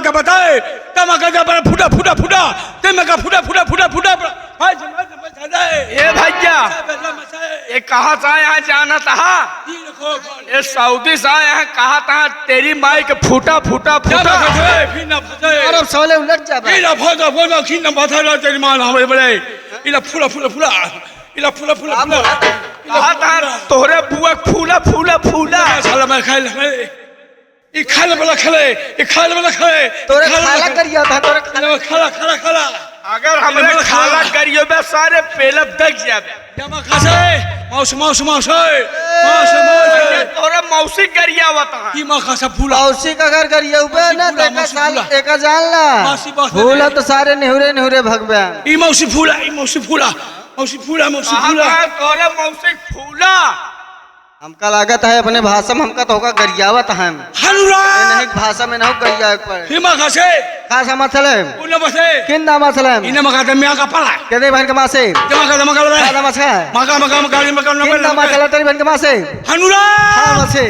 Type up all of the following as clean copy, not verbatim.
कहता बताए तमा कहता फूटा फूटा फूटा ते मैं का फूटा फूटा फूटा फूटा ये भैया ये कहाँ से यहाँ जाना था? ये सऊदी से यहाँ कहा था तेरी माई के फूटा फूटा फूटा फिर ना फंसे अरब साले उलट जा बे। इला फटा फटा खिन ना फटा ना तेरी मां हमारे बड़े इला फूला फूला फूला इला फूला फूला फूला कहा था तोरे बुआ फूला फूला फूला साला मैं खाए ये खाने वाला खले ये खाने वाला खले तोरे खाला करिया था तोरे खाला खाला खाला खाला अगर हमरे खाला करियो बे सारे पेलब दग जाबे जमा खासे मौस मौस मौस तोरे मौसी करिया होता ई मां खासा फूला मौसी का घर करिया बे ना देखा साल एक जान ला मौसी बात फूला तो सारे नेहुरे नेहुरे भगबे। ई मौसी फूला ई मौसी फूला मौसी फूला मौसी फूला तोरे मौसी फूला हमका लागत है अपने भाषा में हमका तो होगा गरियावत है अनुराग नहीं भाषा में ना हो गरिया पर ई मां खासे खासा मसलम उन बसे किंदा मसलम इन मका दमिया का पला केदे बहन के मासे जमा का खादा मसा मका मका गाड़ी में करना किंदा मसला तेरी बहन के मासे अनुराग हां मसे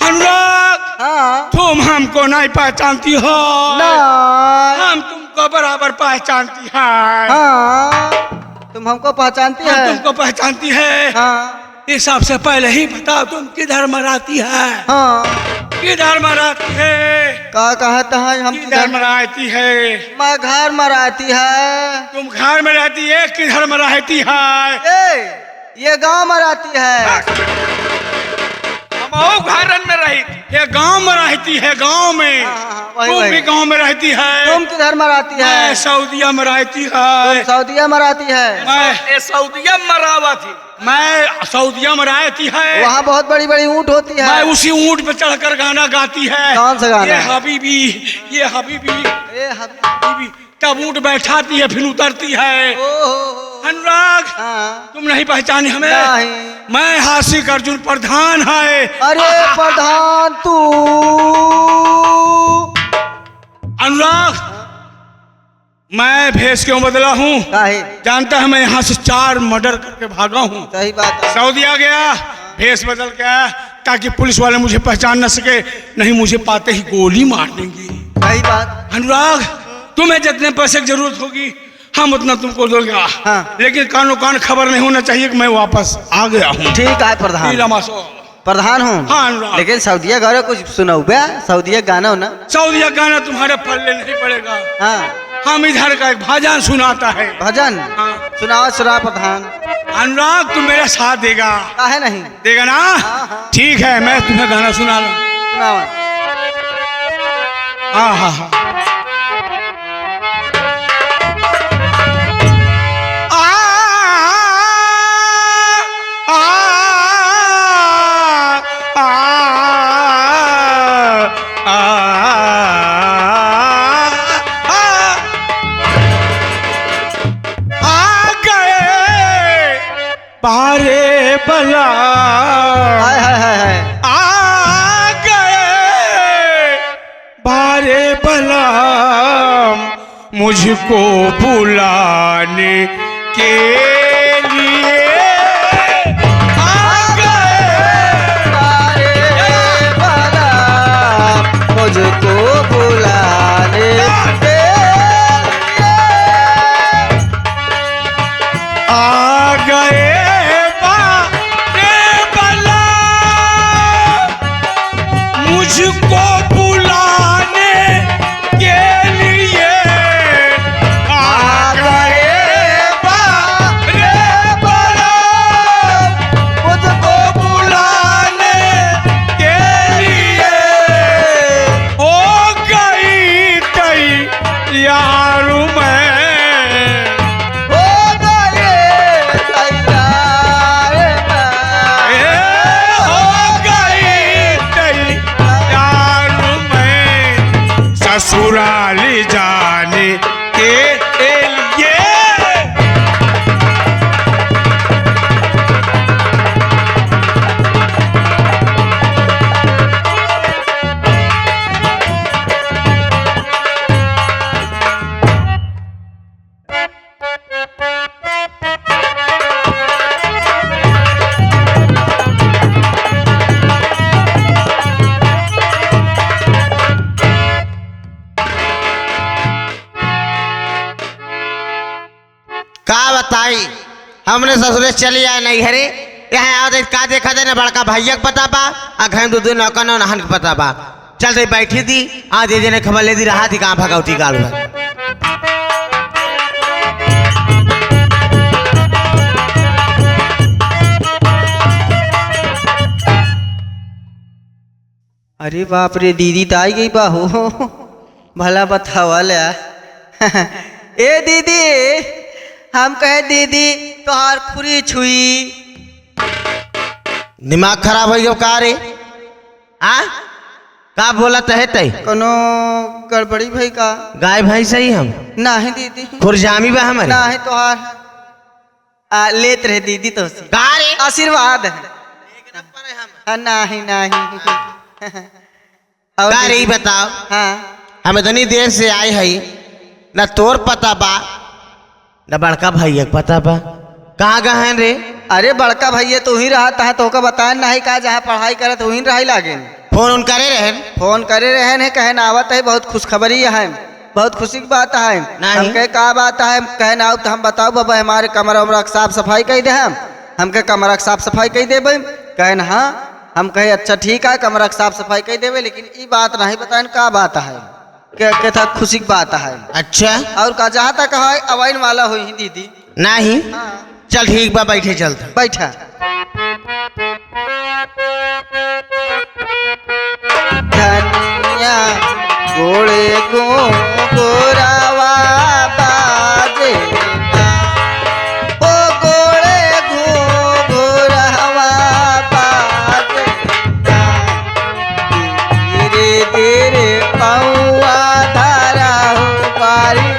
अनुराग हां तुम हमको नहीं पहचानती हो ना हम तुमको बराबर पहचानती है हां तुम हमको पहचानती है तुमको पहचानती है हां इस सबसे पहले ही बताओ तुम किधर मराती है हां किधर मराती है का कहता है हम किधर मराती है मैं घर में रहती है तुम घर में रहती है किधर में रहती है ये गांव में रहती है हम घरन में रही ये गांव में रहती है गांव में तुम भी गांव में रहती है तुम किधर में रहती है मैं सऊदीया में रहती है सऊदीया में रहती है मैं सऊदीया में मरावा थी मैं सऊदीया में रहती है वहाँ बहुत बड़ी बड़ी ऊँट होती है मैं उसी ऊँट पे चढ़कर गाना गाती है कौन सा गाना ये हबीबी ये हबीबी ए हबीबी तब ऊँट बैठाती है फिर उतरती है अनुराग तुम नहीं पहचाने हमें नहीं। मैं हासिक अर्जुन प्रधान है अरे प्रधान तू अनुराग मैं भेष क्यों बदला हूँ जानता है मैं यहाँ से 4 मर्डर करके भागा हूँ सही बात है सऊदी आ गया भेष बदल गया ताकि पुलिस वाले मुझे पहचान न सके नहीं मुझे पाते ही गोली मार देंगी सही बात अनुराग तुम्हें जितने पैसे की जरूरत होगी हम उतना तुमको दोगे लेकिन कानो कान खबर नहीं होना चाहिए कि मैं वापस आ गया हूँ ठीक है प्रधान हूँ हाँ लेकिन सऊदीया गाना कुछ सुनाओ बे सऊदीया गाना हो ना सऊदीया गाना तुम्हारे पल्ले नहीं पड़ेगा हाँ हम इधर का एक भजन सुनाता है भजन सुनाओ सुना प्रधान अनुराग तुम मेरा साथ देगा है नहीं देगा ना ठीक है मैं तुम्हें गाना सुना लूँ सुनाओ हाँ हाँ हाँ पारे बला आ गए बारे बला मुझको बुलाने के लिए आ गए बारे बला मुझको बुलाने के आ गए मुझको बुलाने के लिए आ गए बारे बताई हमने ससुरे चली आए नहीं घरे यहाँ आओ देख का देखा दे ना बड़का भैया के पता बा आ घर दो नौका नौ नहन के पता बा चल दे बैठी थी आ दे ने खबर ले दी रहा थी कहाँ भगवती गाल भर अरे बाप रे दीदी तो आई गई बाहू भला बतावा ले ए दीदी हम कहे दीदी तोहार खुरी छुई दिमाग खराब हो गयो का रे हाँ का बोला तहे तय कोनो गड़बड़ी भाई का गाय भाई सही हम नहीं दीदी खुरजामी बा हमारे नहीं तोहार लेत रहे दीदी तो का रे आशीर्वाद है नहीं नहीं और का रे ई बताओ हाँ हम इतनी देर से आए हई न तोर पता बा न बड़का भैया के पता बा कहाँ गए रे अरे बड़का भैया तू ही रहा है तो का बताया नहीं का जहाँ पढ़ाई करे तो वहीं रही लागे फोन उन करे रहे फोन करे रहे हैं कहे ना आवत है बहुत खुशखबरी है बहुत खुशी की बात है हम कहे का बात है कहे ना तो हम बताओ बाबा हमारे कमरा उमरा साफ सफाई कर दे हम कहे कमरा साफ सफाई कर दे कहे ना हाँ हम कहे अच्छा ठीक है कमरा साफ सफाई कर देवे लेकिन ये बात नहीं बताए का बात है क्या था खुशी की बात है अच्छा और का जहाँ तक है अवाइन वाला हुई दीदी नहीं हाँ चल ठीक बा बैठे चलते बैठा धनिया गोड़े गो गोरावा बाजे ओ गोड़े गो गोरावा बाजे धीरे धीरे पौआ धारा हो बारी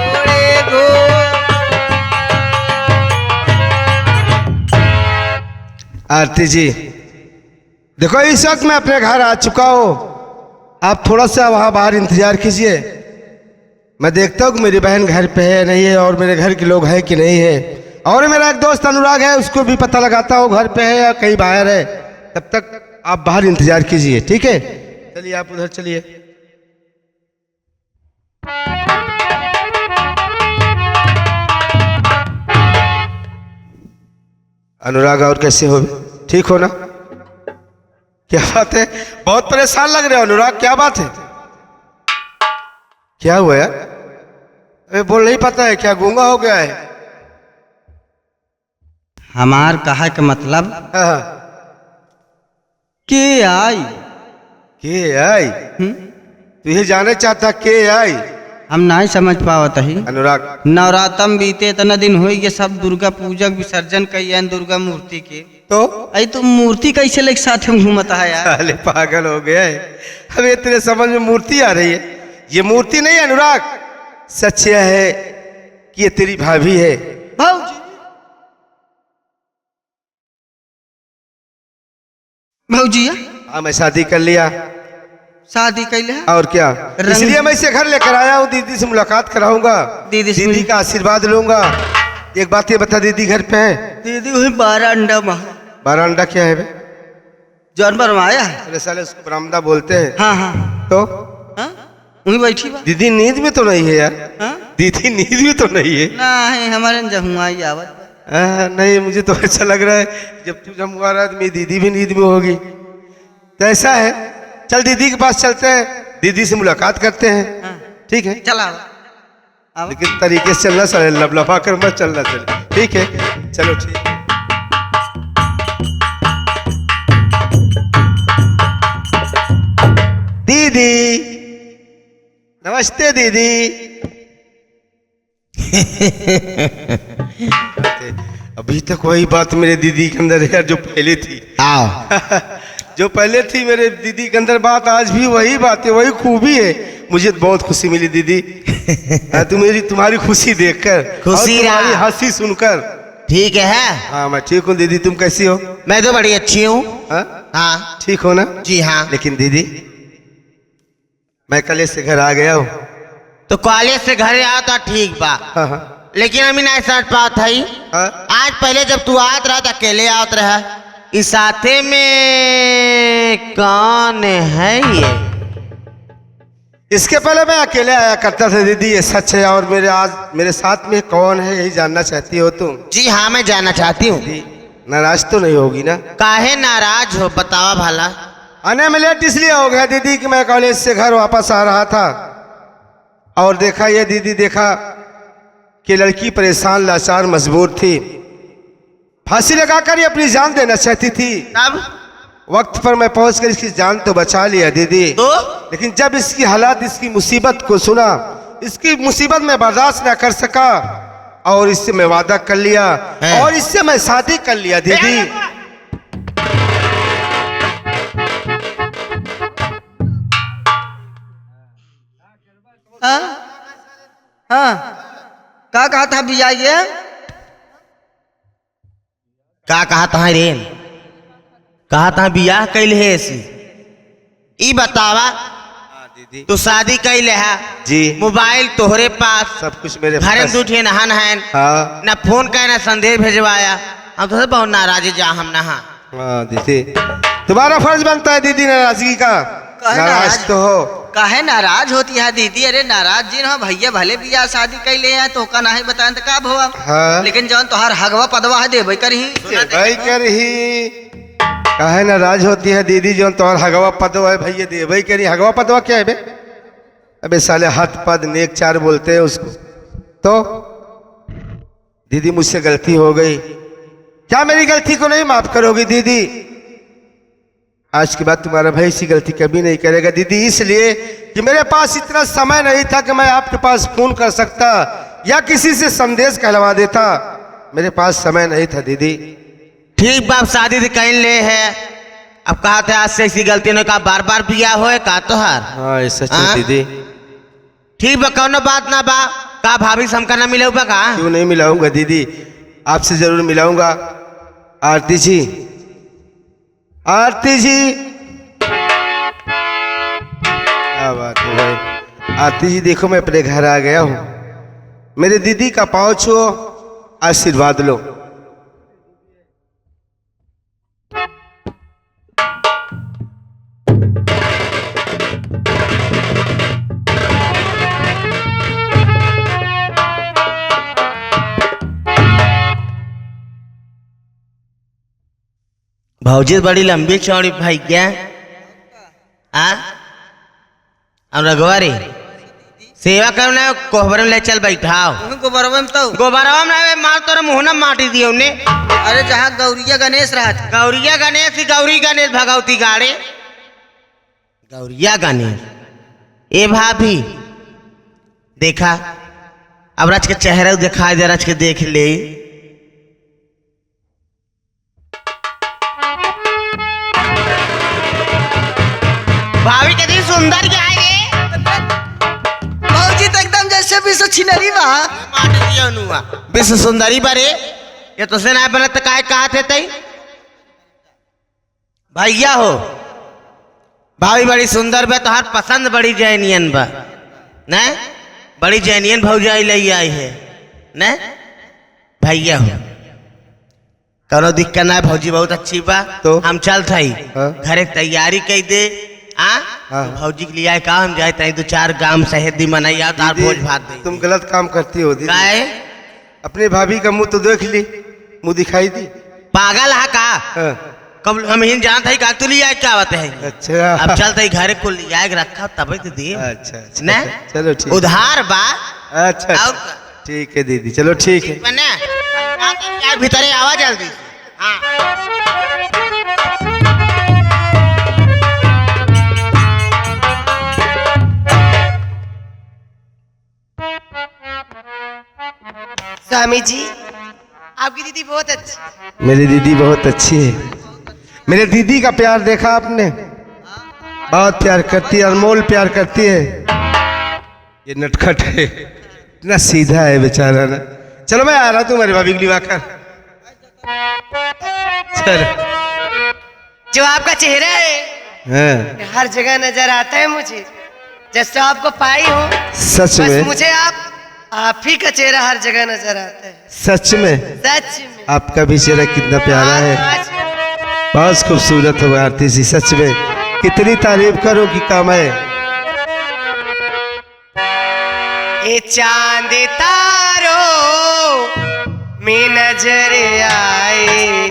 गोड़े गो आरती जी देखो इस वक्त मैं अपने घर आ चुका हूँ आप थोड़ा सा वहाँ बाहर इंतजार कीजिए मैं देखता हूँ कि मेरी बहन घर पे है नहीं है और मेरे घर के लोग हैं कि नहीं है और मेरा एक दोस्त अनुराग है उसको भी पता लगाता हूँ घर पे है या कहीं बाहर है तब तक आप बाहर इंतजार कीजिए ठीक है चलिए आप उधर चलिए अनुराग और कैसे हो ठीक हो ना क्या बात है बहुत परेशान लग रहे हो अनुराग क्या बात है क्या हुआ यार अरे बोल नहीं पता है क्या गूंगा हो गया है हमार कहा के मतलब हाँ के आई के आई तू ये जाने चाहता के आई हम नहीं समझ पावत ही अनुराग नवरात्रम बीते इतना दिन हो गए सब दुर्गा पूजक विसर्जन कई दुर्गा मूर्ति के तो आई तो मूर्ति कैसे लेके साथ में घूमता है यार साले पागल हो गया है हमें तेरे समझ में मूर्ति आ रही है ये मूर्ति नहीं अनुराग सच है कि ये तेरी भाभी है भाऊजी भाऊजी हाँ मैं शादी कर लिया शादी कैले और क्या इसलिए मैं इसे घर लेकर आया हूँ दीदी से मुलाकात कराऊंगा दीदी का आशीर्वाद लूंगा एक बात ये बता दीदी घर पे है दीदी वही 12 अंडा माँ 12 अंडा क्या है बे जानवर में आया है अरे साले उसको बरामदा बोलते हैं हाँ हाँ तो वही बैठी बा दीदी नींद में तो नहीं है यार हाँ? दीदी नींद में तो नहीं है नहीं हमारे जमुआई आवत नहीं मुझे तो ऐसा लग रहा है जब तू जमुआ रहा है तो मेरी दीदी भी नींद में होगी तो ऐसा है चल दीदी के पास चलते हैं दीदी से मुलाकात करते हैं ठीक है चला लेकिन तरीके से चलना चले लफा कर मत चलना चले ठीक है चलो ठीक है दीदी नमस्ते दीदी अभी तक वही बात मेरे दीदी के अंदर है जो पहले थी आओ जो पहले थी मेरे दीदी के अंदर बात आज भी वही बात है वही खूबी है मुझे बहुत खुशी मिली दीदी तुम्हारी खुशी देखकर खुशी तुम्हारी हंसी सुनकर ठीक है हाँ मैं ठीक हूँ दीदी तुम कैसी हो मैं तो बड़ी अच्छी हूँ हाँ ठीक हो ना जी हाँ लेकिन दीदी मैं कॉलेज से घर आ गया हूँ तो कॉलेज से घर आओ तो ठीक बा हाँ हाँ लेकिन अभी नहीं समझ पात है आज पहले जब तू आत रहा तो अकेले आत रहा इस साथे में कौन है ये इसके पहले मैं अकेले आया करता था दीदी, ये सच है। और मेरे साथ में कौन है यही जानना चाहती हो तुम? जी हाँ, मैं जानना चाहती हूँ। दीदी नाराज तो नहीं होगी ना? काहे नाराज हो, बतावा भला। आने में लेट इसलिए हो गया दीदी कि मैं कॉलेज से घर वापस आ रहा था और देखा ये दीदी, देखा कि लड़की परेशान, लाचार, मजबूर थी। फांसी लगाकर ये अपनी जान देना चाहती थी। तब वक्त पर मैं पहुंचकर इसकी जान तो बचा लिया दीदी, तो लेकिन जब इसकी हालात, इसकी मुसीबत को सुना, इसकी मुसीबत में बर्दाश्त न कर सका और इससे मैं वादा कर लिया है। और इससे मैं शादी कर लिया दीदी। हाँ हाँ, क्या कहा था भैया ये? का कहा था रे? कहा था बियाह कैल है ऐसी? ई बतावा, दीदी तू शादी कैले है जी, मोबाइल तोहरे पास, सब कुछ मेरे घरे पास। दूठे नहान है हाँ ना, फोन का ना संदेश भेजवाया। हम तो बहुत नाराज जा हम नहा। हाँ दीदी, तुम्हारा फर्ज बनता है दीदी नाराजगी का। काहे नाराज तो हो। काहे नाराज होती है दीदी? अरे नाराज जी हो भैया, भले बियाह शादी कैले हैं तो का नहीं बताएं तो का भवा। हाँ लेकिन जौन तोहार हगवा पदवा है देवे करही। भाई कर ही काहे नाराज होती है दीदी? जो तोहर हगवा पदवा है भैया दे भाई करी। हगवा पदवा क्या है बे? अबे साले हाथ पद नेक चार बोलते हैं उसको। तो दीदी मुझसे गलती हो गई, क्या मेरी गलती को नहीं माफ करोगी दीदी? आज के बाद तुम्हारा भाई ऐसी गलती कभी नहीं करेगा दीदी, इसलिए कि मेरे पास इतना समय नहीं था कि मैं आपके पास फोन कर सकता या किसी से संदेश कहलवा देता। मेरे पास समय नहीं था दीदी। ठीक बाप, शादी तो कैल ले है। अब कहा था आज से ऐसी गलती ने कहा बार बार बियाह होए का तोहार। हाँ ऐसा हाँ? दीदी ठीक बा, कौनो बात ना बा। का भाभी से हमका ना मिले बा का? क्यों नहीं मिलाऊंगा दीदी, आपसे जरूर मिलाऊंगा। आरती जी, आरती जी, क्या बात है भाई। आरती जी देखो, मैं अपने घर आ गया हूँ। मेरे दीदी का पाँव छुओ, आशीर्वाद लो। भौजी बड़ी लंबी चौड़ी भाई क्या? हम रघुवारी सेवा करना, कोहबर में ले चल बैठाओ। गोबरवा में तो गोबरवा में मार तोरा मुँह ना माटी दिए उन्हें। अरे जहाँ गौरिया गणेश रहा था। गौरिया गणेश ही गौरी गणेश भगवती गाड़े। गौरिया गणेश ए भाभी देखा, अब राज के चेहरा दिखाई दे, राज के देख ले। भाभी कितनी सुंदर क्या है ये? भौजी तो एकदम जैसे विश्व छिनरी बा। माटी दिया नुआ विश्व सुंदरी बरे। ये तो से ना बनत काहे कहा थे तई? भैया हो, भाभी बड़ी सुंदर बा, तोहार पसंद बड़ी जैनियन बा न? बड़ी जैनियन भौजाई ले आई है न? भैया हो, करो दिक्कत ना, भौजी बहुत अच्छी बा। तो हम चल थई हाँ? घरे तैयारी कई दे। हाँ? भौजी के लिए आए का हम जाए तई 2-4 गांव शहदी मनाइया तार भोज भात दे। तुम गलत काम करती हो दीदी। काहे? अपनी भाभी का मुंह तो देख ली, मुंह दिखाई दी। पागल है का? हाँ। कब हम ही जानते हैं का तू लिया क्या बात है? अच्छा अब चलते घरे को लिया रखा तब तो दे अच्छा अच्छा, न? चलो ठीक। उधार बा। अच्छा और अच्छा, ठीक है दीदी, चलो ठीक है। बने भीतरे आवा जल्दी। हाँ स्वामी जी, आपकी दीदी बहुत अच्छी। मेरी दीदी बहुत अच्छी है। मेरे दीदी का प्यार देखा आपने? बहुत प्यार करती है, अनमोल प्यार करती है। ये नटखट है, इतना सीधा है बेचारा ना। चलो मैं आ रहा हूँ, तुम्हारी भाभी के लिए आकर। चलो। जो आपका चेहरा है हाँ हर जगह नजर आता है मुझे, जैसे आपको पाई हो। सच बस में? मुझे आप ही का चेहरा हर जगह नजर आता है। सच में? सच में। आपका भी चेहरा कितना प्यारा है, बहुत खूबसूरत हो आरती जी। सच में कितनी तारीफ करो कि कम है। ये चांद तारों में नजर आए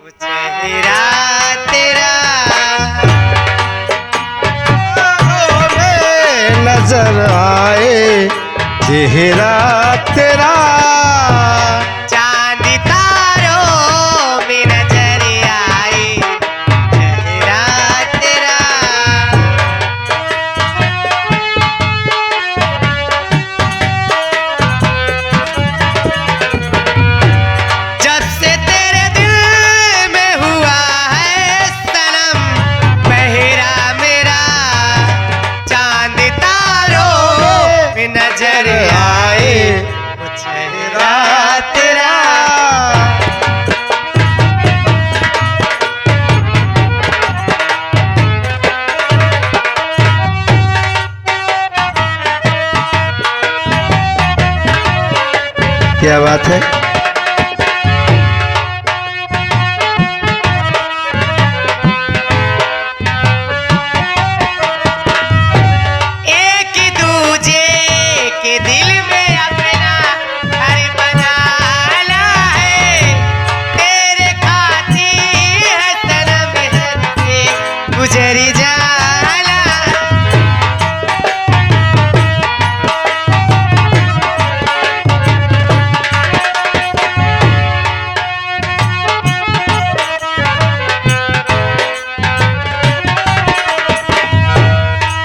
वो चेहरा तेरा नजर आए चेहरा तेरा। चांद तारों में नजर आए चेहरा तेरा। जब से तेरे दिल में हुआ है सनम पहरा मेरा चांद तारों में नजर आए वो चेहरा तेरा। क्या बात है? एक दूजे के दिल में अपना घर बनाना है तेरे खातिर है सनम हद से गुजर जाना।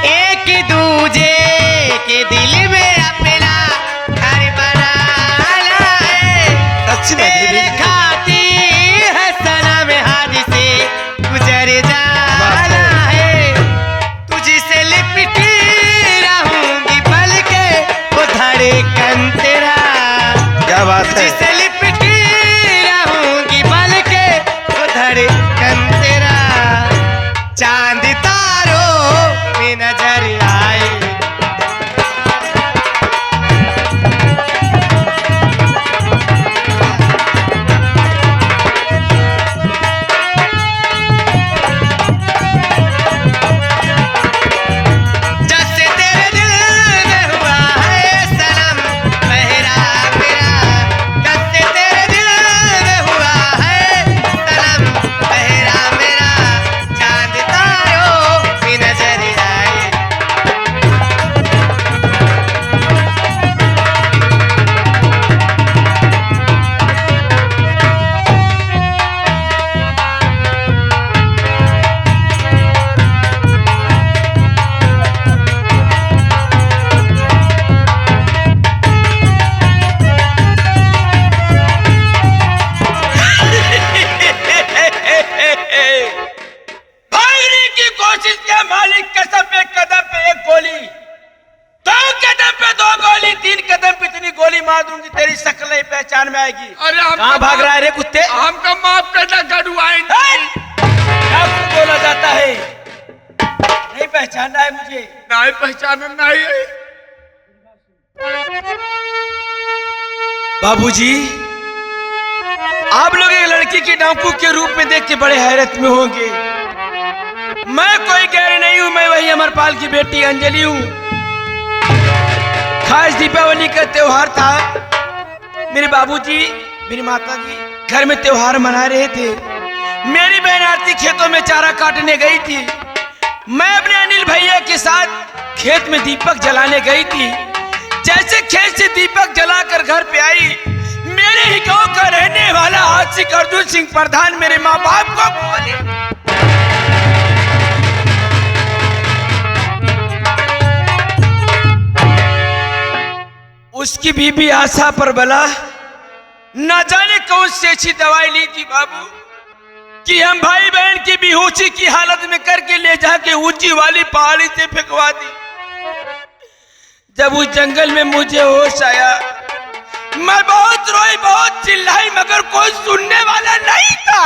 एक दूजे के दिल में अपना घर बनाना है तेरे खातिर है सनम हद से गुजर जाना है। तुझसे लिपटी रहूंगी पल के वो धड़कन तेरा। क्या बात है? तुझसे लिपटी रहूंगी पल के वो धड़कन तेरा। चांद तारों में नजर आए जैसे तेरे दिल में हुआ है सनम पहरा मेरा। जैसे तेरे दिल में हुआ है सनम पहरा मेरा चांद तारों में नजर आए। भागने की कोशिश के मालिक कसम पे कदम पे एक गोली, दो कदम पे दो गोली, तीन कदम पे इतनी गोली मार दूंगी तेरी शक्ल नहीं पहचान में आएगी। अरे हम कहाँ भाग रहा है रे कुत्ते? हमको माफ करना गड़ुआई क्या बोला जाता है? नहीं पहचान रहा है मुझे? नहीं पहचान नहीं है। बाबूजी, आप लोग एक लड़की की डाकू के रूप में देख के बड़े हैरत में होंगे। मैं कोई गैर नहीं हूं, मैं वही अमरपाल की बेटी अंजलि हूं। खास दीपावली का त्योहार था। मेरे बाबूजी, मेरी माताजी घर में त्योहार मना रहे थे। मेरी बहन आरती खेतों में चारा काटने गई थी। मैं अपने अनिल भैया के साथ खेत में दीपक जलाने गई थी। जैसे खेत से दीपक जलाकर घर पे आई, मेरे ही गांव का रहने वाला आशिक अर्जुन सिंह प्रधान मेरे माँ बाप को बोले, उसकी बीबी आशा पर बला न जाने कौन सी अच्छी दवाई ली थी बाबू कि हम भाई बहन की बेहोशी की हालत में करके ले जाके ऊंची वाली पहाड़ी से फेंकवा दी। जब उस जंगल में मुझे होश आया, मैं बहुत रोई, बहुत चिल्लाई, मगर कोई सुनने वाला नहीं था।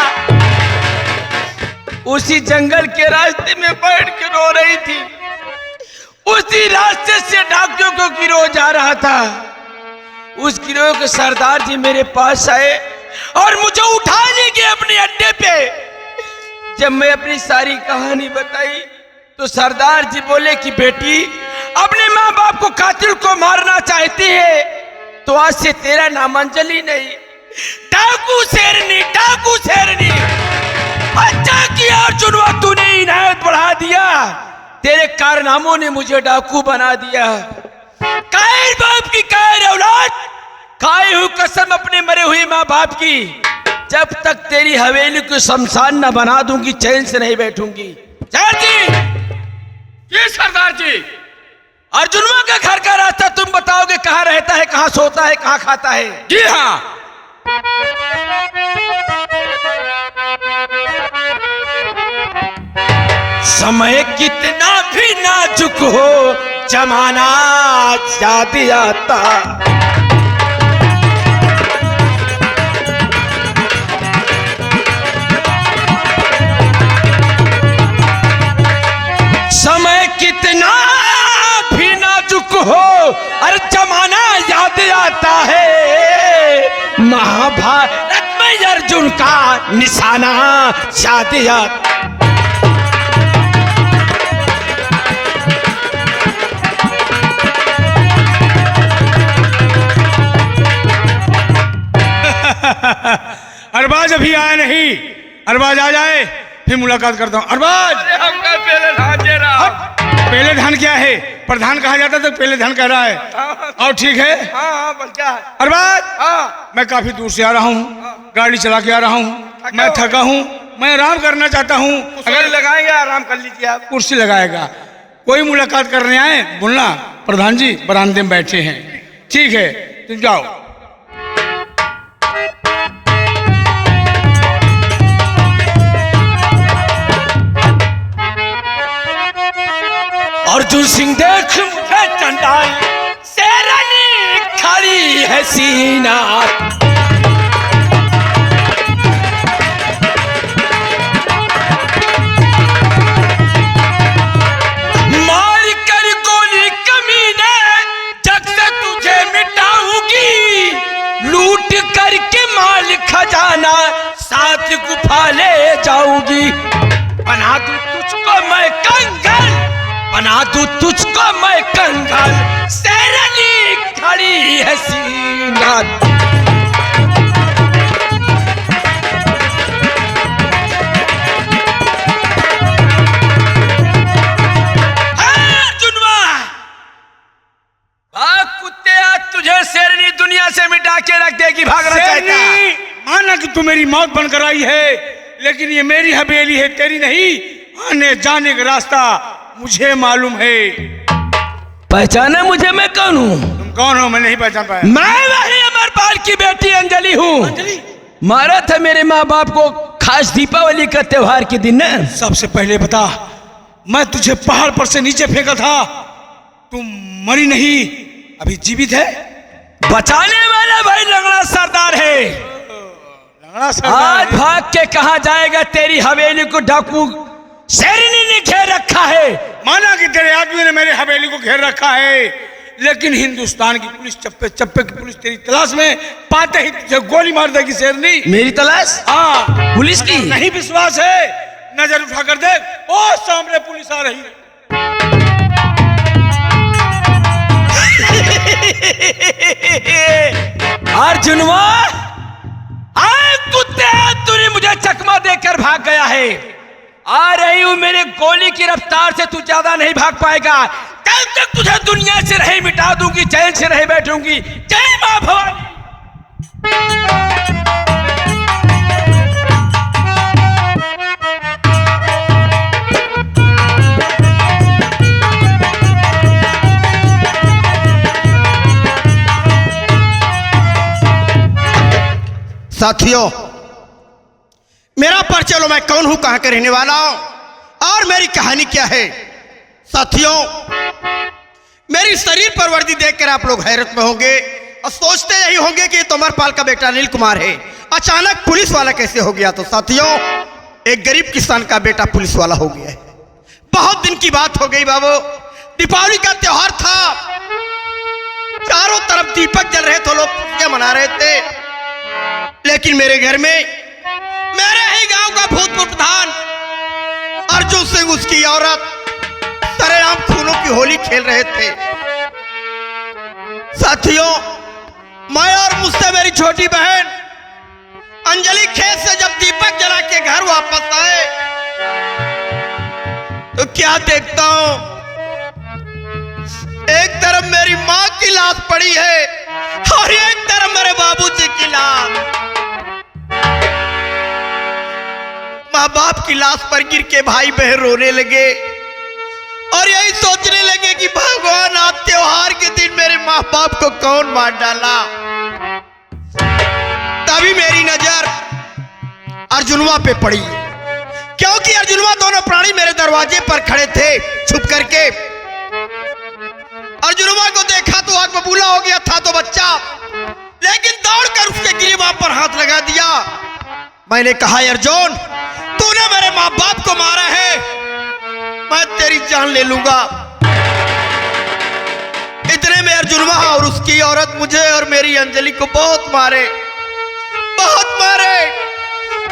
उसी जंगल के रास्ते में बैठ के रो रही थी। उसी रास्ते से डाकियों को गिरोह जा रहा था। उस गिरोह के सरदार जी मेरे पास आए और मुझे उठा ले गए अपने अड्डे पे। जब मैं अपनी सारी कहानी बताई तो सरदार जी बोले कि बेटी, अपने माँ बाप को, कातिल को मारना चाहिए। तो आज से तेरा नाम अंजलि नहीं, डाकू शेरनी, डाकू शेरनी। अच्छा किया अर्जुनवा, तूने इनायत बढ़ा दिया। तेरे कारनामों ने मुझे डाकू बना दिया। कायर बाप की कायर औलाद, खाई हुई कसम अपने मरे हुए माँ बाप की, जब तक तेरी हवेली को शमशान न बना दूंगी चैन से नहीं बैठूंगी। सरदार जी, ये सरदार जी, अर्जुनवा का घर का रास्ता तुम बताओगे, कहाँ रहता है, कहाँ सोता है, कहाँ खाता है? जी हाँ। समय कितना भी नाजुक हो, जमाना याद आता। समय कितना भी नाजुक हो, अरे जमाना याद आता है। महाभारत में अर्जुन का निशाना याद आता। अरबाज अभी आया नहीं, अरबाज आ जाए फिर मुलाकात करता हूँ। अरबाज, पहले धान क्या है? प्रधान कहा जाता तो पहले धान कह रहा है। और ठीक है? अरबाज, मैं काफी दूर से आ रहा हूँ, गाड़ी चला के आ रहा हूँ, मैं थका हूँ, मैं आराम करना चाहता हूँ। अगर लगाएंगे आराम कर लीजिए आप। कुर्सी लगाएगा, कोई मुलाकात करने आए बोलना प्रधान जी बरामदे में बैठे हैं। ठीक है, तुम जाओ। अर्जुन सिंह देख मुझे चंडाल, शेरनी खड़ी है सीना। मार कर गोली कमीने, जग से तुझे मिटाऊंगी। लूट करके माल खजाना साथ गुफा ले जाऊंगी। बना दूं तुझको मैं कंगाल, बना दूं तुझको मैं कंगाल, शेरनी खड़ी है सीना। अर्जुनवा, भाग कुत्ते, आज तुझे शेरनी दुनिया से मिटा के रख देगी। भागना चाहता? माना कि तू मेरी मौत बनकर आई है, लेकिन ये मेरी हवेली है, तेरी नहीं। आने जाने का रास्ता मुझे मालूम है। पहचाना मुझे? मैं कौन हूँ? तुम कौन हो? मैं नहीं पहचान पाया। मैं वही अमरपाल की बेटी अंजलि हूँ। अंजलि? मारा था मेरे माँ बाप को खास दीपावली का त्योहार के दिन न। सबसे पहले बता, मैं तुझे पहाड़ पर से नीचे फेंका था, तुम मरी नहीं, अभी जीवित है? बचाने वाला भाई लंगड़ा सरदार है। लंगड़ा सरदार आज भाग के कहा जाएगा? तेरी हवेली को डाकू शेरनी ने घेर रखा है। माना कि तेरे आदमी ने मेरे हवेली को घेर रखा है, लेकिन हिंदुस्तान की पुलिस, चप्पे चप्पे की पुलिस तेरी तलाश में पाते ही तुझे गोली मार देगी शेरनी। मेरी तलाश? हाँ। पुलिस की? नहीं विश्वास है? नजर उठाकर देख, ओ सामने पुलिस आ रही है। अर्जुनवा, कुत्ते, तूने मुझे चकमा देकर भाग गया है। आ रही हूं, मेरे गोली की रफ्तार से तू ज्यादा नहीं भाग पाएगा। कल तक तुझे दुनिया से नहीं मिटा दूंगी, चैन से नहीं बैठूंगी। जय मां भवानी। साथियों, मेरा परिचय लो, मैं कौन हूं, कहां का रहने वाला हूं और मेरी कहानी क्या है। साथियों, मेरी शरीर पर वर्दी देखकर आप लोग हैरत में होंगे और सोचते यही होंगे कि ये तो अमरपाल का बेटा अनिल कुमार है, अचानक पुलिस वाला कैसे हो गया। तो साथियों, एक गरीब किसान का बेटा पुलिस वाला हो गया है। बहुत दिन की बात हो गई बाबू, दीपावली का त्योहार था, चारों तरफ दीपक जल रहे थे, लोग खुशियां मना रहे थे, लेकिन मेरे घर में मेरे ही गांव का भूतपूर्व प्रधान अर्जुन सिंह, उसकी औरत सरेआम खूनों की होली खेल रहे थे। साथियों, मैं और मुझसे मेरी छोटी बहन अंजलि खेत से जब दीपक जला के घर वापस आए तो क्या देखता हूं, एक तरफ मेरी मां की लाश पड़ी है और एक तरफ मेरे बाबूजी की लाश। मां बाप की लाश पर गिर के भाई बहन रोने लगे और यही सोचने लगे कि भगवान आज त्योहार के दिन मेरे माँ बाप को कौन मार डाला। तभी मेरी नजर अर्जुनवा पे पड़ी, क्योंकि अर्जुनवा दोनों प्राणी मेरे दरवाजे पर खड़े थे छुप करके। अर्जुनवा को देखा तो आग बबूला हो गया था तो बच्चा, लेकिन दौड़कर उसके गिरीबां पर हाथ लगा दिया। मैंने कहा अर्जुन, तूने मेरे माँ बाप को मारा है, मैं तेरी जान ले लूंगा। इतने में अर्जुनवा और उसकी औरत मुझे और मेरी अंजलि को बहुत मारे, बहुत मारे।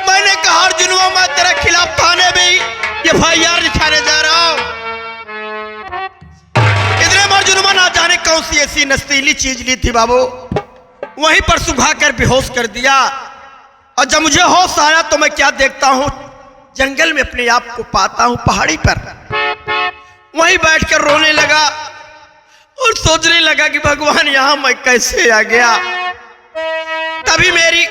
मैंने कहा अर्जुनवा, मैं तेरे खिलाफ थाने में FIR लिखाने जा रहा हूं। इतने में अर्जुनवा ना जाने कौन सी ऐसी नस्तीली चीज ली थी बाबू, वहीं पर सुखा कर बेहोश कर दिया। और जब मुझे होश आया तो मैं क्या देखता हूं, जंगल में अपने आप को पाता हूं पहाड़ी पर। वहीं बैठकर रोने लगा और सोचने लगा कि भगवान यहां मैं कैसे आ गया। तभी मेरी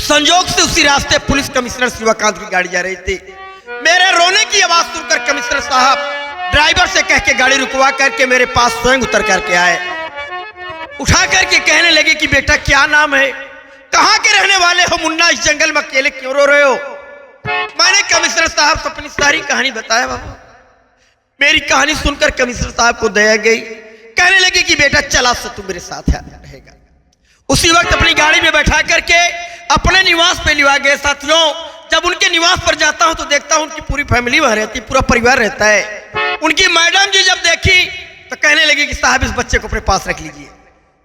संजोग से उसी रास्ते पुलिस कमिश्नर शिवकांत की गाड़ी जा रही थी। मेरे रोने की आवाज सुनकर कमिश्नर साहब ड्राइवर से कह के गाड़ी रुकवा करके मेरे पास स्वयं उतर करके आए। उठा करके कहने लगे कि बेटा क्या नाम है, कहाँ के रहने वाले हो मुन्ना, इस जंगल में अकेले क्यों रो रहे हो। मैंने कमिश्नर साहब से अपनी सारी कहानी बताया। बाबू मेरी कहानी सुनकर कमिश्नर साहब को दया गई, कहने लगे कि बेटा चला से तू मेरे साथ रहेगा। उसी वक्त अपनी गाड़ी में बैठा करके अपने निवास पे लिवा गए। साथियों, जब उनके निवास पर जाता हूं तो देखता हूं उनकी पूरी फैमिली वहां रहती, पूरा परिवार रहता है। उनकी मैडम जी जब देखी तो कहने लगी कि साहब इस बच्चे को अपने पास रख लीजिए।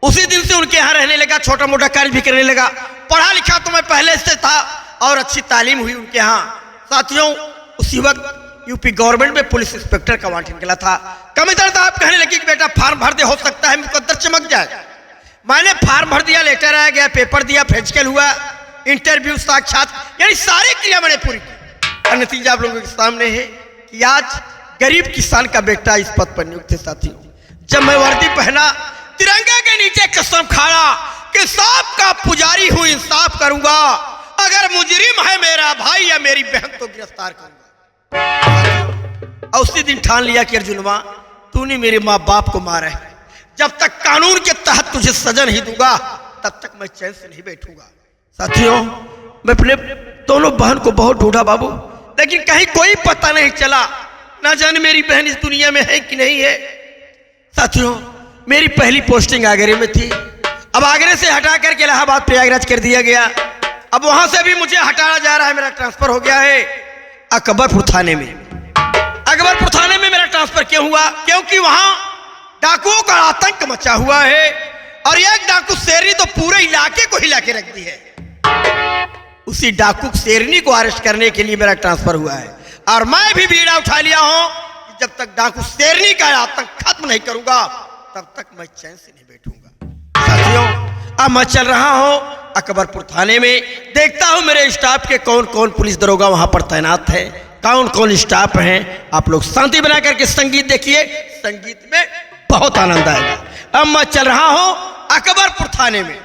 उसी दिन से उनके यहाँ रहने लगा, छोटा मोटा कार्य भी करने लगा। पढ़ा लिखा तो मैं पहले से था और अच्छी तालीम हुई उनके यहाँ। साथियों, उसी वक्त यूपी गवर्नमेंट में पुलिस इंस्पेक्टर का वांट निकला था। कमिश्नर साहब कहने लगे कि बेटा फार्म भर दे, हो सकता है मुकद्दर चमक जाए। मैंने फार्म भर दिया, लेटर आ गया, पेपर दिया, फिजिकल हुआ, इंटरव्यू, साक्षात, यानी सारी क्रिया मैंने पूरी की। और नतीजा आप लोगों के सामने है कि आज गरीब किसान का बेटा इस पद पर नियुक्त है। साथियों, जब मैं वर्दी पहना, तिरंगे के नीचे कसम खाड़ा कि सबका पुजारी हूं, इंसाफ करूंगा, अगर मुजरिम है मेरा भाई या मेरी बहन तो गिरफ्तार करूंगा। और उसी दिन ठान लिया कि अर्जुनवा, तूने मेरे माँ बाप को मारा है, जब तक कानून के तहत तुझे सजा नहीं दूंगा तब तक मैं चैन से नहीं बैठूंगा। साथियों, मैं अपने दोनों बहन को बहुत ढूंढा बाबू, लेकिन कहीं कोई पता नहीं चला। ना जाने मेरी बहन इस दुनिया में है कि नहीं है। साथियों, मेरी पहली पोस्टिंग आगरे में थी, अब आगरे से हटा करके इलाहाबाद प्रयागराज कर दिया गया। अब वहां से भी मुझे हटाया जा रहा है, मेरा ट्रांसफर हो गया है अकबरपुर थाने में। अकबरपुर थाने में मेरा ट्रांसफर क्यों हुआ, क्योंकि वहां डाकुओं का आतंक मचा हुआ है और एक डाकू शेरनी तो पूरे इलाके को हिला के रख दी है। उसी डाकू शेरनी को अरेस्ट करने के लिए मेरा ट्रांसफर हुआ है और मैं भी बीड़ा उठा लिया हूं कि जब तक डाकू शेरनी का आतंक खत्म नहीं करूंगा तब तक मैं चैन से नहीं बैठूंगा। साथियों, अब मैं चल रहा हूं अकबरपुर थाने में, देखता हूं मेरे स्टाफ के कौन कौन पुलिस दरोगा वहां पर तैनात है, कौन कौन स्टाफ हैं। आप लोग शांति बना करके संगीत देखिए, संगीत में बहुत आनंद आएगा। अब मैं चल रहा हूं अकबरपुर थाने में।